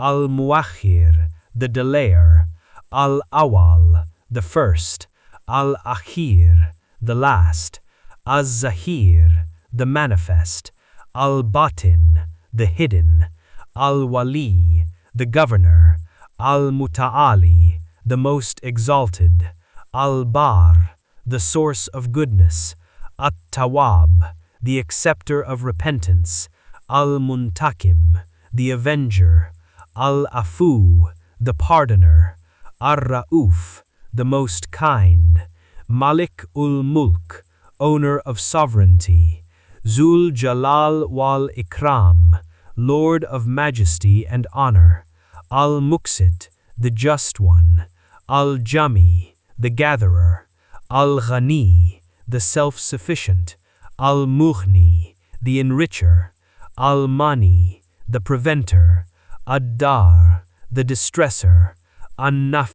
Al-Muakhir, the delayer, Al-Awal, the first, Al-Akhir, the last, Az-Zahir, the manifest, Al-Batin, the hidden, Al-Wali, the governor, Al-Muta'ali, the most exalted, Al-Bar, the source of goodness, At-Tawab, the acceptor of repentance, Al-Muntakim, the avenger, Al-Afu, the pardoner, Ar-Ra'uf, the most kind, Malik-ul-Mulk, owner of sovereignty, Zul Jalal wal Ikram, Lord of majesty and honor, Al-Muqsit, the just one, Al-Jami, the gatherer, Al-Ghani, the self-sufficient, Al-Mughni, the enricher, Al-Mani, the preventer, Ad-Dar, the distresser, An-Naf,